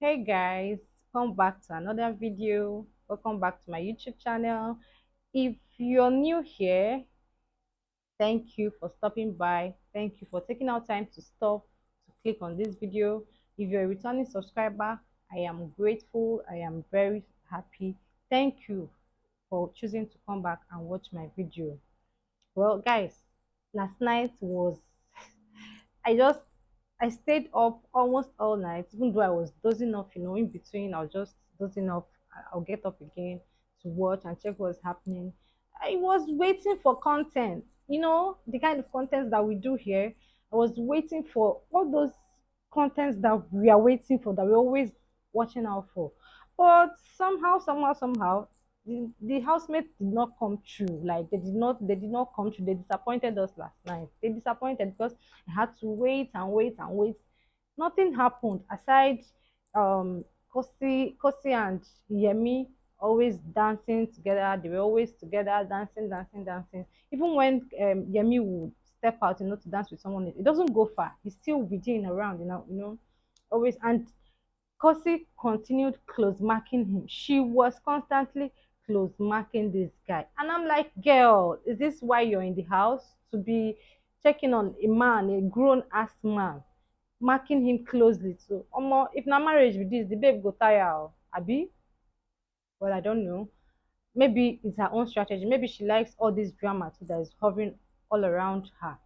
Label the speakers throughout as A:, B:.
A: Hey guys, come back to another video. Welcome back to my YouTube channel. If you're new here, thank you for stopping by. Thank you for taking out time to stop to click on this video. If you're a returning subscriber, I am grateful. I am very happy. Thank you for choosing to come back and watch my video. Well, guys, last night was I just I stayed up almost all night, even though I was dozing off, in between I was just dozing off. I'll get up again to watch and check what's happening. I was waiting for content, the kind of content that we do here. I was waiting for all those contents that we are waiting for, that we're always watching out for. But somehow, the housemates did not come true. Like they did not come true. They disappointed us last night. They disappointed because I had to wait and wait and wait. Nothing happened aside Kosi and Yemi always dancing together. They were always together, dancing, dancing, dancing. Even when Yemi would step out, to dance with someone, it doesn't go far. He's still within around, always. And Kosi continued close marking him. She was constantly close marking this guy. And I'm like, girl, is this why you're in the house? To be checking on a man, a grown ass man, marking him closely. So, if na marriage with this, the babe go tire. Abi? Well, I don't know. Maybe it's her own strategy. Maybe she likes all this drama too that is hovering all around her.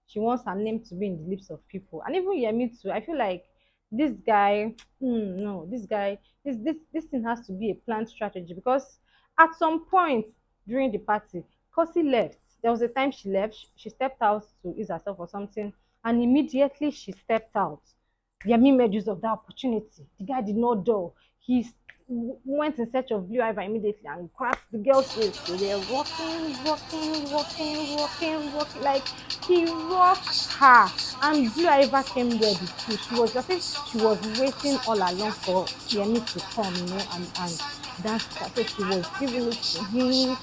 A: She wants her name to be in the lips of people. And even Yemi too. I feel like this guy, no, this guy, this thing has to be a planned strategy, because at some point during the party, Kosi left. There was a time she left. She stepped out to ease herself or something, and immediately she stepped out. Yemi made use of that opportunity. The guy did not dull. He went in search of Blue Ivy immediately and grabbed the girl's waist. So they were walking. Like he rocked her, and Blue Ivy came ready too. She was just if she was waiting all along for Yemi to come, and dance with her. So she was giving it to him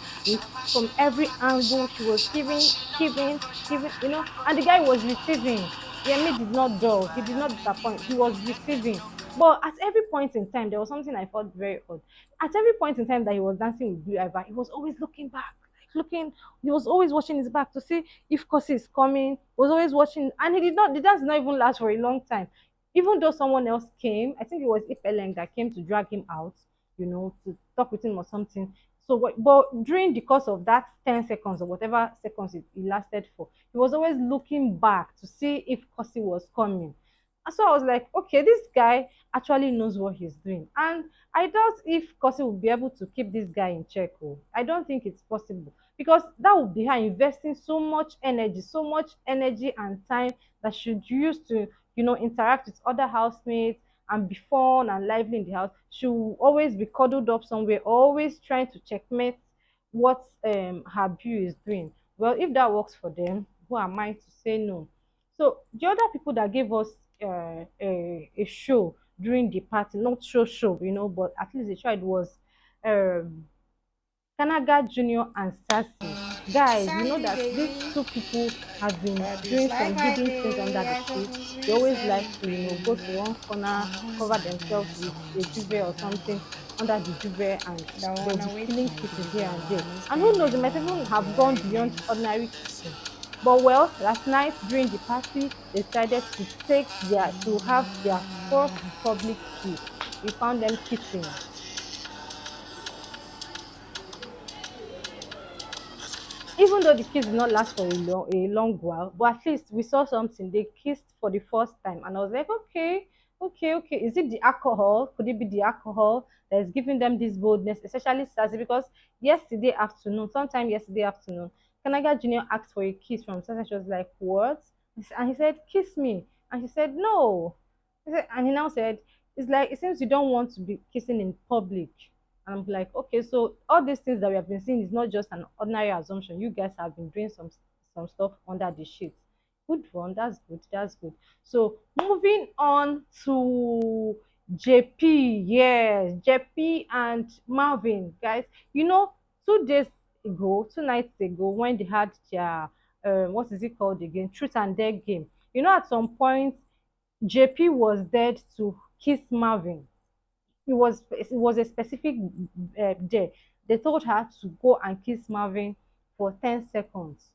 A: from every angle. She was giving, and the guy was receiving. Yemi did not dull. He did not disappoint. He was receiving. But at every point in time, there was something I felt very odd. At every point in time that he was dancing with Blue Ivy, he was always looking back, like looking. He was always watching his back to see if Kosi is coming. He was always watching, and he did not. The dance did not even last for a long time. Even though someone else came, I think it was Ipeleng that came to drag him out, to talk with him or something. So, but during the course of that 10 seconds or whatever seconds it lasted for, he was always looking back to see if Kosi was coming. And so I was like, okay, this guy actually knows what he's doing. And I doubt if Kosi will be able to keep this guy in check. Oh. I don't think it's possible, because that would be her investing so much energy and time that should use to, interact with other housemates and be fun and lively in the house. She will always be cuddled up somewhere, always trying to checkmate what her view is doing. Well, if that works for them, who am I to say no? So the other people that gave us a show during the party, not show, but at least they tried, was um, Kanaga Junior and Sassy. Guys, you know that these two people have been
B: But this
A: doing
B: life
A: some
B: I
A: hidden things under the
B: live, I
A: sheet.
B: just
A: They always like
B: reason.
A: to, go to one corner, cover themselves with a duvet or something under the duvet, and
B: Don't
A: they'll be
B: wanna waste
A: stealing
B: my
A: kisses
B: days,
A: here
B: don't
A: and there.
B: wanna
A: And who
B: spend
A: knows, they
B: them
A: might
B: all
A: even
B: with you
A: have gone
B: right
A: beyond
B: now.
A: ordinary kissing. But well, last night during the party, they decided to have their first public kiss. We found them kissing. Even though the kiss did not last for a long while, but at least we saw something. They kissed for the first time, and I was like, okay. Is it the alcohol? Could it be the alcohol that is giving them this boldness, especially Sassy? Because sometime yesterday afternoon, Kanaga Junior asked for a kiss from Sassy. She was like, what? And he said, kiss me. And she said, no. And he now said, it's like, it seems you don't want to be kissing in public. And I'm like, okay, so all these things that we have been seeing is not just an ordinary assumption. You guys have been doing some stuff under the sheet. Good one, that's good, that's good. So moving on to JP, yes, JP and Marvin, guys. 2 days ago, 2 nights ago, when they had their what is it called again? Truth and Dare game. At some point, JP was dead to kiss Marvin. it was a specific day. They told her to go and kiss Marvin for 10 seconds.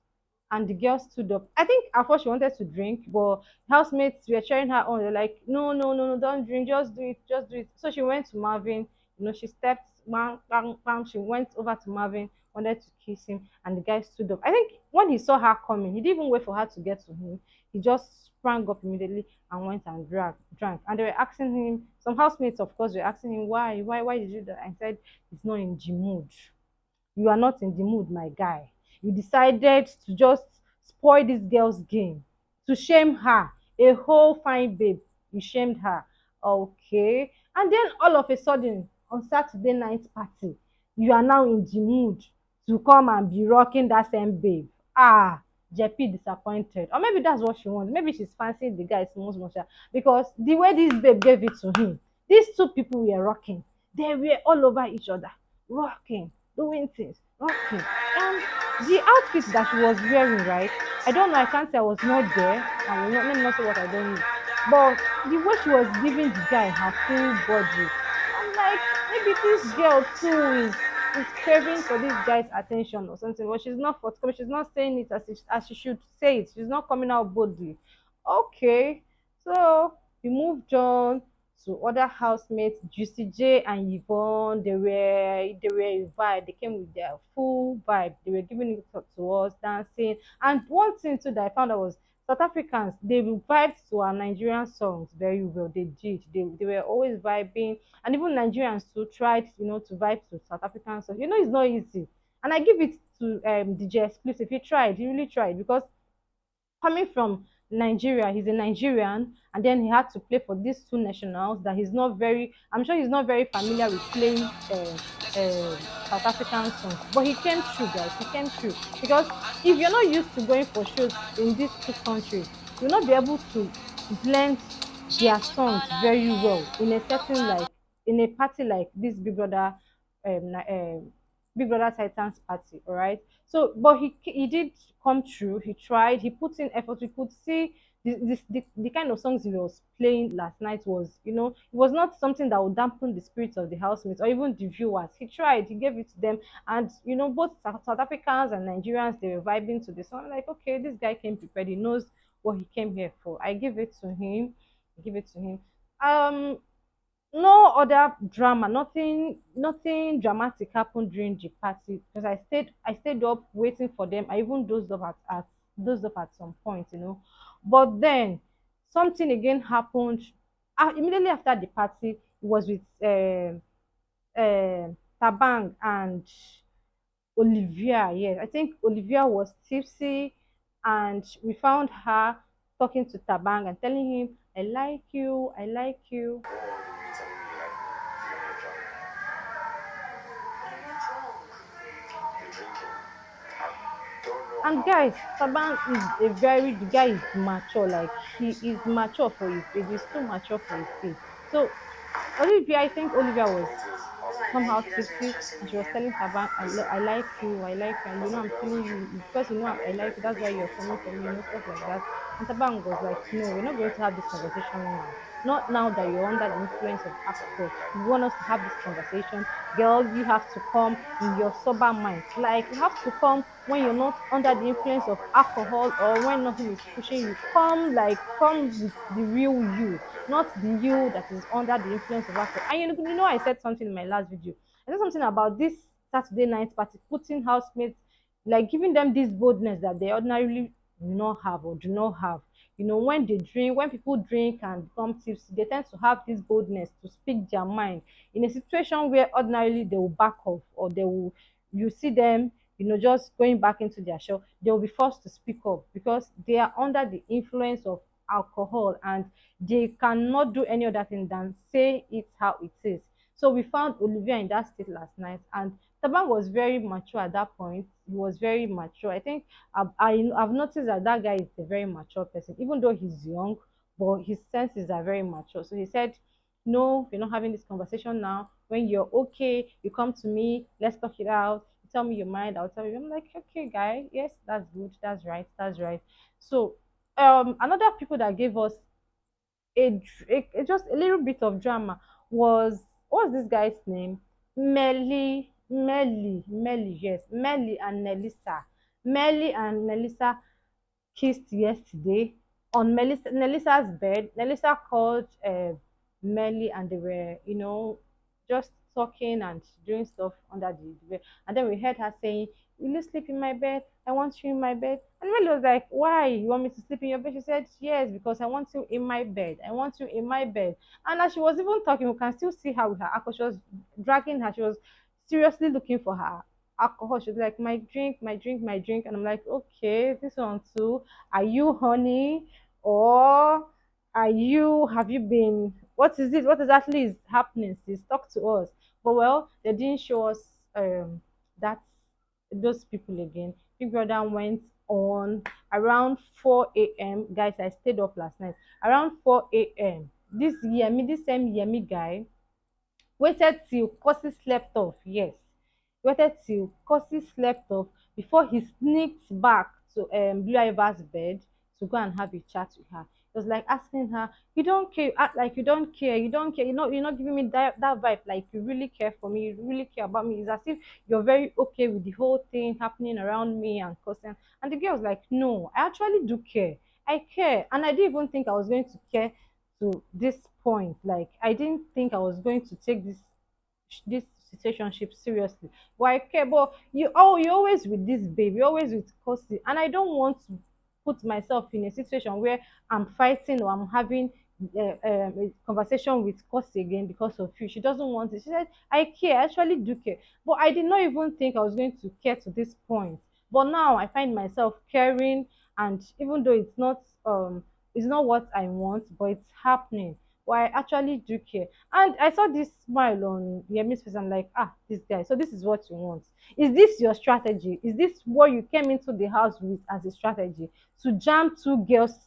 A: And the girl stood up. I think at first she wanted to drink, but housemates were cheering her on. They're like, no, no, no, no, don't drink, just do it, just do it. So she went to Marvin, she stepped, bang, bang, bang. She went over to Marvin, wanted to kiss him, and the guy stood up. I think when he saw her coming, he didn't even wait for her to get to him. He just sprang up immediately and went and drank. And they were asking him, some housemates, of course, were asking him, why did you do that? And he said, he's not in the mood. You are not in the mood, my guy. You decided to just spoil this girl's game, to shame her, a whole fine babe. You shamed her. Okay. And then all of a sudden, on Saturday night party, you are now in the mood to come and be rocking that same babe. Ah, JP disappointed. Or maybe that's what she wants. Maybe she's fancying the guy small small sha. Because the way this babe gave it to him, these two people were rocking. They were all over each other, rocking, doing things, rocking. And the outfit that she was wearing, right? I don't know, I can't say I was not there. I will not, let me not say what I don't know. But the way she was giving the guy her full body, I'm like, maybe this girl too is craving for this guy's attention or something. But she's not forthcoming. She's not saying it as she should say it. She's not coming out boldly. Okay, so we moved on to other housemates, Juicy J and Yvonne. They were a vibe. They came with their full vibe. They were giving it up to us, dancing. And one thing too that I found out was South Africans, they vibed to our Nigerian songs very well. They did. They were always vibing. And even Nigerians too tried, to vibe to South African songs. It's not easy. And I give it to DJ Exclusive. He tried. He really tried because coming from Nigeria, he's a Nigerian, and then he had to play for these two nationals that I'm sure he's not very familiar with playing South African songs. But he came through, guys. He came through because if you're not used to going for shows in these two countries, you'll not be able to blend their songs very well in a party like this Big Brother Titans party. All right. So, but he did come true. He tried. He put in effort. We could see the kind of songs he was playing last night was, it was not something that would dampen the spirits of the housemates or even the viewers. He tried. He gave it to them, and both South Africans and Nigerians, they were vibing to the song. I'm like, okay, this guy came prepared. He knows what he came here for. I give it to him. I give it to him. Um, no other drama, nothing dramatic happened during the party because I stayed up waiting for them. I even dozed off at some point, but then something again happened. Immediately after the party, it was with Tabang and Olivia. Yes, I think Olivia was tipsy, and we found her talking to Tabang and telling him, I like you, I like you. And guys, Taban is the guy is mature, like he is mature for his age, he's too mature for his age. So Olivia, I think Olivia was somehow tipsy and she was telling Taban, I like you, I like you, and I'm telling you because I like you, that's why you're coming for me, stuff like that. And Taban was like, no, we're not going to have this conversation now. Not now that you're under the influence of alcohol. You want us to have this conversation, girl, you have to come in your sober mind. Like you have to come when you're not under the influence of alcohol or when nothing is pushing you. Come with the real you, not the you that is under the influence of alcohol. And I said something in my last video. I said something about this Saturday night party, putting housemates, like giving them this boldness that they ordinarily do not have or do not have. When people drink and become tipsy, they tend to have this boldness to speak their mind in a situation where ordinarily they will back off or you see them, just going back into their shell, they will be forced to speak up because they are under the influence of alcohol and they cannot do any other thing than say it how it is. So we found Olivia in that state last night, and Taban was very mature at that point. He was very mature. I think I've noticed that that guy is a very mature person, even though he's young, but his senses are very mature. So he said, no, we're not having this conversation now. When you're okay, you come to me, let's talk it out. You tell me your mind, I'll tell you. I'm like, okay, guy, yes, that's good, that's right, that's right. So another people that gave us just a little bit of drama was what's this guy's name? Melly, yes, Melly and Nelisa. Melly and Nelisa kissed yesterday on Nelissa's bed. Nelisa called Melly and they were, just talking and doing stuff under the bed. And then we heard her saying, will you sleep in my bed? I want you in my bed. And Melly was like, why? You want me to sleep in your bed? She said, yes, because I want you in my bed. I want you in my bed. And as she was even talking, we can still see her with her alcohol. She was dragging her. She was seriously looking for her alcohol. She was like, my drink, my drink, my drink. And I'm like, okay, this one too. Are you honey? Or have you been, what is it? What exactly is happening? Sis, talk to us. But well, they didn't show us that those people again. Big Brother went on around 4 a.m. Guys, I stayed up last night. Around 4 a.m. This same Yemi guy waited till Kosi slept off. Yes, waited till Kosi slept off before he sneaked back to Blue Ivar's bed to go and have a chat with her. It was like asking her, "You don't care. You act like you don't care. You don't care. You're not giving me that vibe. Like you really care for me. You really care about me. It's as if you're very okay with the whole thing happening around me and Kosi." And the girl was like, "No, I actually do care. I care, and I didn't even think I was going to care to this point. Like I didn't think I was going to take this situationship seriously. But I care. But you always with this babe, you always with Kosi, and I don't want to put myself in a situation where I'm fighting or I'm having a conversation with Kosi again because of you. She doesn't want it. She said, I care, I actually do care. But I did not even think I was going to care to this point. But now I find myself caring, and even though it's not what I want, but it's happening. But I actually do care. And I saw this smile on Yemi's face. I'm like, this guy. So this is what you want. Is this your strategy? Is this what you came into the house with as a strategy? To jam two girls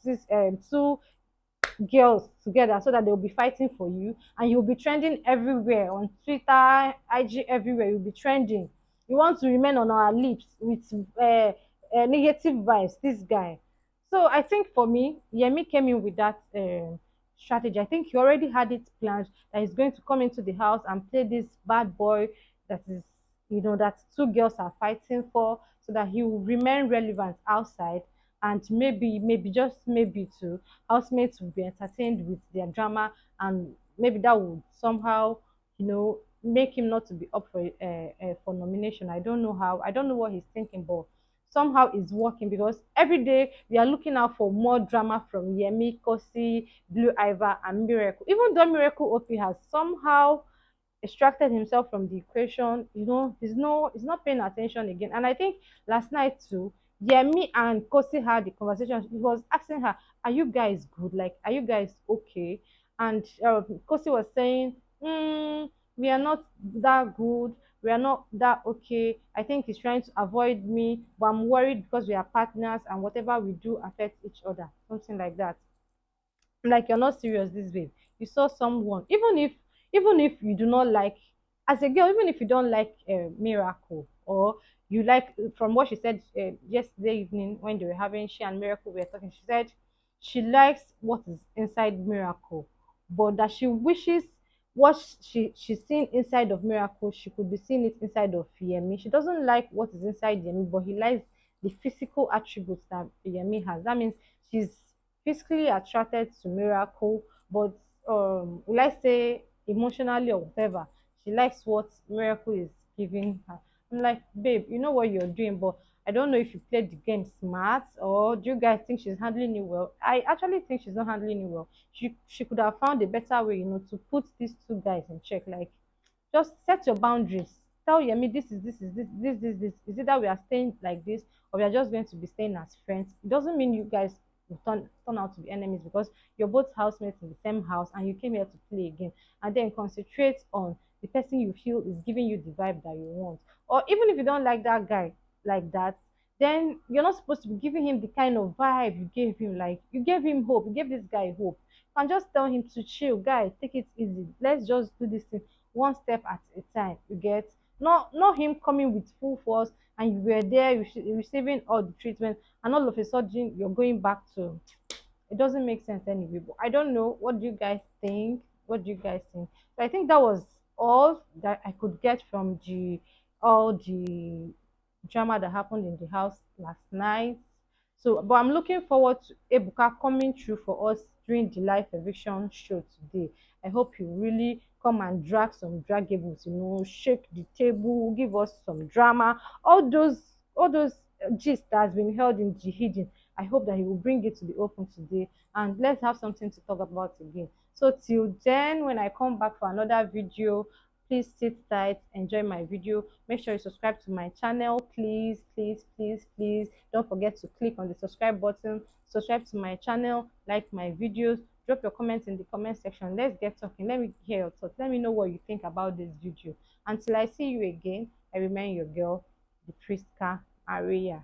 A: together so that they'll be fighting for you and you'll be trending everywhere on Twitter, IG, everywhere. You'll be trending. You want to remain on our lips with negative vibes, this guy. So I think for me, Yemi came in with that strategy. I think he already had it planned that he's going to come into the house and play this bad boy that is, that two girls are fighting for, so that he will remain relevant outside, and maybe just maybe too housemates will be entertained with their drama, and maybe that would somehow, make him not to be up for nomination. I don't know how. I don't know what he's thinking, but somehow it's working because every day we are looking out for more drama from Yemi, Kosi, Blue Ivor, and Miracle. Even though Miracle OP has somehow extracted himself from the equation, he's not paying attention again. And I think last night too, Yemi and Kosi had the conversation. He was asking her, are you guys good? Like, are you guys okay? And Kosi was saying, we are not that good, we are not that okay. I think he's trying to avoid me, but I'm worried because we are partners and whatever we do affects each other, something like that. Like, you're not serious this way. You saw someone, even if you do not like, as a girl, even if you don't like Miracle, or you like, from what she said yesterday evening when they were having, she and Miracle were talking, she said she likes what is inside Miracle, but that she wishes what she's seen inside of Miracle, she could be seeing it inside of Yemi. She doesn't like what is inside Yemi, but he likes the physical attributes that Yemi has. That means she's physically attracted to Miracle, but will I say emotionally or whatever, she likes what Miracle is giving her. I'm like, babe, you know what you're doing, but I don't know if you played the game smart, or do you guys think she's handling it well? I actually think she's not handling it well. She could have found a better way, to put these two guys in check. Like, just set your boundaries. Tell Yemi, this. Is it that we are staying like this, or we are just going to be staying as friends? It doesn't mean you guys will turn out to be enemies, because you're both housemates in the same house and you came here to play a game. And then concentrate on the person you feel is giving you the vibe that you want. Or even if you don't like that guy like that, then you're not supposed to be giving him the kind of vibe you gave him. Like, you gave him hope, you gave this guy hope. You can just tell him to chill, guy, take it easy. Let's just do this thing one step at a time. You get, not him coming with full force and you were there receiving all the treatment, and all of a sudden you're going back to, it doesn't make sense anyway. But I don't know, what do you guys think? So I think that was all that I could get from the all the drama that happened in the house last night. So, but I'm looking forward to Ebuka coming through for us during the live eviction show today. I hope you really come and drag some dragables, shake the table, give us some drama, all those gist that has been held in the hidden. I hope that he will bring it to the open today, and let's have something to talk about again. So till then, when I come back for another video, please sit tight, enjoy my video. Make sure you subscribe to my channel, please, please, please, please. Don't forget to click on the subscribe button, subscribe to my channel, like my videos, drop your comments in the comment section. Let's get talking. Let me hear your thoughts. Let me know what you think about this video. Until I see you again, I remain your girl, the Priska Aria.